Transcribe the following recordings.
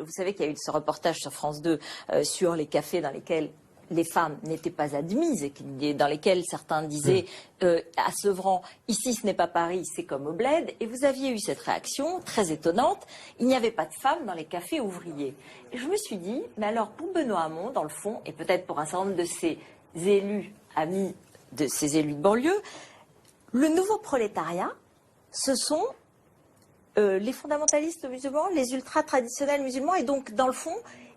vous savez qu'il y a eu ce reportage sur France 2 sur les cafés dans lesquels les femmes n'étaient pas admises et dans lesquels certains disaient à Sevran, ici ce n'est pas Paris, c'est comme au Bled. Et vous aviez eu cette réaction très étonnante, il n'y avait pas de femmes dans les cafés ouvriers. Et je me suis dit, mais alors pour Benoît Hamon, dans le fond, et peut-être pour un certain nombre de ses élus, amis de ces élus de banlieue, le nouveau prolétariat, ce sont les fondamentalistes musulmans, les ultra-traditionnels musulmans, et donc dans le fond,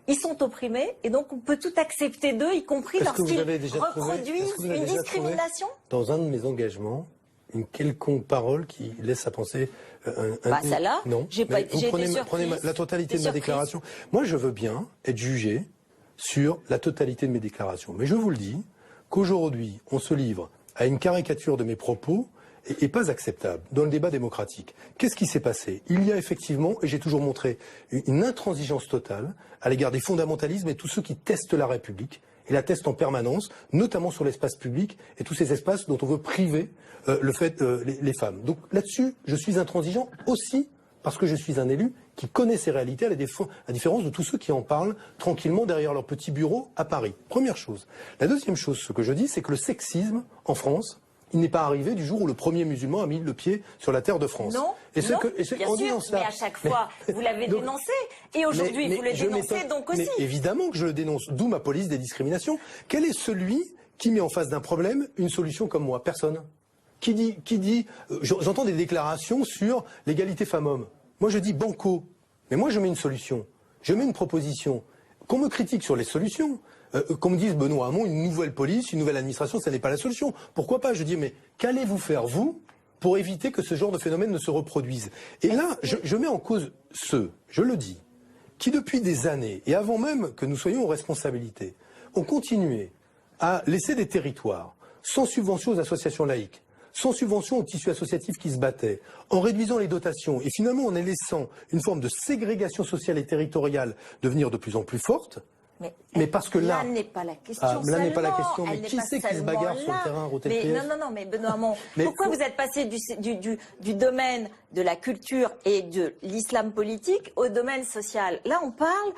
ils sont opprimés, et donc on peut tout accepter d'eux, y compris lorsqu'ils reproduisent une discrimination. Dans un de mes engagements, une quelconque parole qui laisse à penser celle-là, non, j'ai prenez la totalité de ma déclaration. Moi, je veux bien être jugé sur la totalité de mes déclarations. Mais je vous le dis, qu'aujourd'hui, on se livre à une caricature de mes propos et pas acceptable dans le débat démocratique. Qu'est-ce qui s'est passé? Il y a effectivement, et j'ai toujours montré, une intransigeance totale à l'égard des fondamentalismes et tous ceux qui testent la République, et la testent en permanence, notamment sur l'espace public et tous ces espaces dont on veut priver les femmes. Donc là-dessus, je suis intransigeant aussi parce que je suis un élu qui connaît ces réalités à la différence de tous ceux qui en parlent tranquillement derrière leur petit bureau à Paris. Première chose. La deuxième chose, ce que je dis, c'est que le sexisme en France, il n'est pas arrivé du jour où le premier musulman a mis le pied sur la terre de France. Non, bien sûr, mais à chaque fois, vous l'avez dénoncé, et aujourd'hui vous le dénoncez donc aussi. Mais évidemment que je le dénonce, d'où ma police des discriminations. Quel est celui qui met en face d'un problème une solution comme moi? Personne. Qui dit j'entends des déclarations sur l'égalité femmes-hommes. Moi je dis banco, mais moi je mets une solution, je mets une proposition. Qu'on me critique sur les solutions, qu'on me dise Benoît Hamon, une nouvelle police, une nouvelle administration, ça n'est pas la solution. Pourquoi pas? Je dis mais qu'allez-vous faire vous pour éviter que ce genre de phénomène ne se reproduise? Et là, je mets en cause ceux, je le dis, qui depuis des années, et avant même que nous soyons aux responsabilités, ont continué à laisser des territoires sans subvention aux associations laïques, sans subvention au tissu associatif qui se battait, en réduisant les dotations et finalement en laissant une forme de ségrégation sociale et territoriale devenir de plus en plus forte. Mais parce que là n'est pas la question. Là n'est pas la question. Mais qui c'est qui se bagarre sur le terrain roté? Non, mais Benoît Hamon, pourquoi vous êtes passé du domaine de la culture et de l'islam politique au domaine social? Là, on parle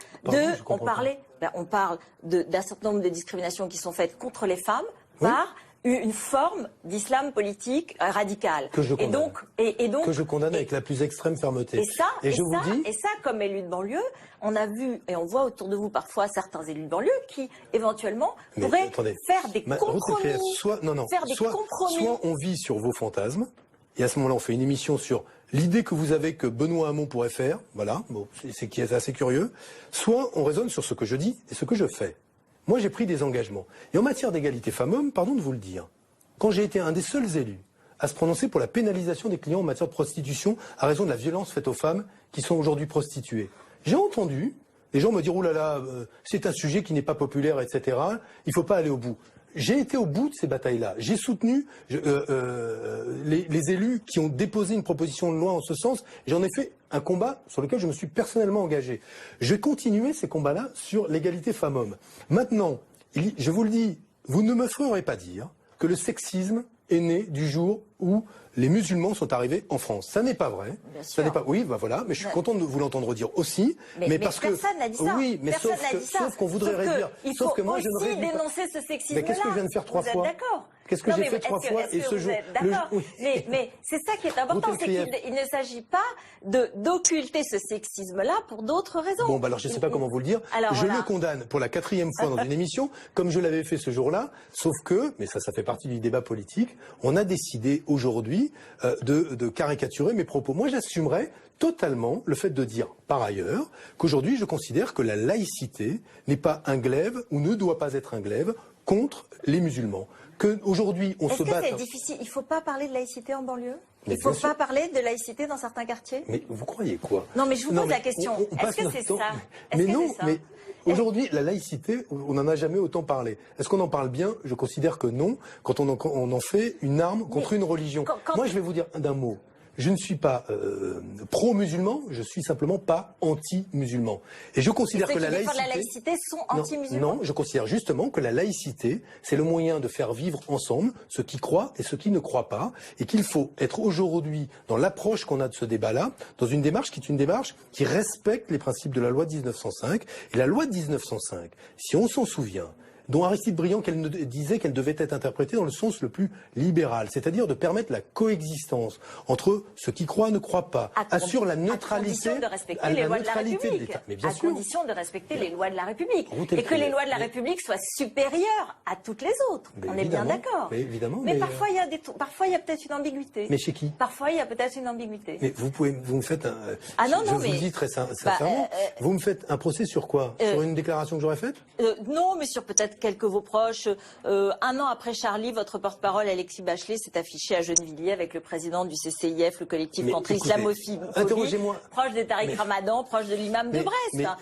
d'un certain nombre de discriminations qui sont faites contre les femmes par une forme d'islam politique radical. Que je condamne. Et donc, que je condamne avec la plus extrême fermeté. Et ça, comme élu de banlieue, on a vu et on voit autour de vous parfois certains élus de banlieue qui, éventuellement, pourraient faire des compromis. Soit on vit sur vos fantasmes, et à ce moment-là, on fait une émission sur l'idée que vous avez que Benoît Hamon pourrait faire, voilà, bon, c'est assez curieux, soit on raisonne sur ce que je dis et ce que je fais. Moi, j'ai pris des engagements. Et en matière d'égalité femmes-hommes, pardon de vous le dire, quand j'ai été un des seuls élus à se prononcer pour la pénalisation des clients en matière de prostitution à raison de la violence faite aux femmes qui sont aujourd'hui prostituées, j'ai entendu les gens me dire « Ouh là là, c'est un sujet qui n'est pas populaire, etc. Il ne faut pas aller au bout ». J'ai été au bout de ces batailles-là. J'ai soutenu les élus qui ont déposé une proposition de loi en ce sens. J'en ai fait un combat sur lequel je me suis personnellement engagé. Je vais continuer ces combats-là sur l'égalité femmes-hommes. Maintenant, je vous le dis, vous ne me ferez pas dire que le sexisme est né du jour où les musulmans sont arrivés en France. Ça n'est pas vrai. Ça n'est pas. Oui, bah voilà. Mais je suis content de vous l'entendre dire aussi. Mais parce personne n'a dit ça. Oui, mais sauf qu'on voudrait réduire. Il faut aussi dénoncer ce sexisme-là. Mais qu'est-ce que je viens de faire 3 fois? Vous êtes d'accord? Qu'est-ce que j'ai fait 3 fois et ce jour? D'accord. Mais c'est ça qui est important, c'est qu'il ne s'agit pas d'occulter ce sexisme-là pour d'autres raisons. Bon, bah alors je ne sais pas comment vous le dire. Je le condamne pour la 4e fois dans une émission, comme je l'avais fait ce jour-là. Sauf que, mais ça fait partie du débat politique, on a décidé aujourd'hui de caricaturer mes propos. Moi, j'assumerais totalement le fait de dire, par ailleurs, qu'aujourd'hui, je considère que la laïcité n'est pas un glaive ou ne doit pas être un glaive contre les musulmans. Qu'aujourd'hui, on se bat... Est-ce que c'est difficile? Il ne faut pas parler de laïcité en banlieue? Il ne faut pas parler de laïcité dans certains quartiers? Mais vous croyez quoi? Non, mais je vous pose la question. Est-ce que c'est ça? Mais non, mais aujourd'hui, la laïcité, on n'en a jamais autant parlé. Est-ce qu'on en parle bien? Je considère que non, quand on en fait une arme contre une religion. Moi, je vais vous dire d'un mot. je ne suis pas pro-musulman, je suis simplement pas anti-musulman. Et je considère ceux que qui la défendent laïcité... la laïcité sont anti-musulmans. Non, je considère justement que la laïcité, c'est le moyen de faire vivre ensemble ceux qui croient et ceux qui ne croient pas, et qu'il faut être aujourd'hui, dans l'approche qu'on a de ce débat-là, dans une démarche qui est une démarche qui respecte les principes de la loi de 1905. Et la loi de 1905, si on s'en souvient, dont Aristide Briand disait qu'elle devait être interprétée dans le sens le plus libéral, c'est-à-dire de permettre la coexistence entre ceux qui croient et ne croient pas, assure la neutralité, à condition de respecter les lois de la République. l'État. Mais bien à sûr. condition de respecter les lois de la République. Route et Et que les prière. lois de la République soient supérieures à toutes les autres. Mais On est bien évidemment, d'accord. mais évidemment, Mais mais, parfois, il y a parfois, il y a peut-être une ambiguïté. Mais chez qui? Parfois, il y a peut-être une ambiguïté. Mais vous me faites un... Ah non, je non, vous mais... le dis très sincèrement, vous me faites un procès sur quoi? Sur une déclaration que j'aurais faite? Non, mais sur peut-être quelques de vos proches. Un an après Charlie, votre porte-parole Alexis Bachelet s'est affiché à Gennevilliers avec le président du CCIF, le collectif Mais contre écoutez, l'islamophobie, interrogez-moi. proche des Tariq Ramadan, proche de l'imam de Brest.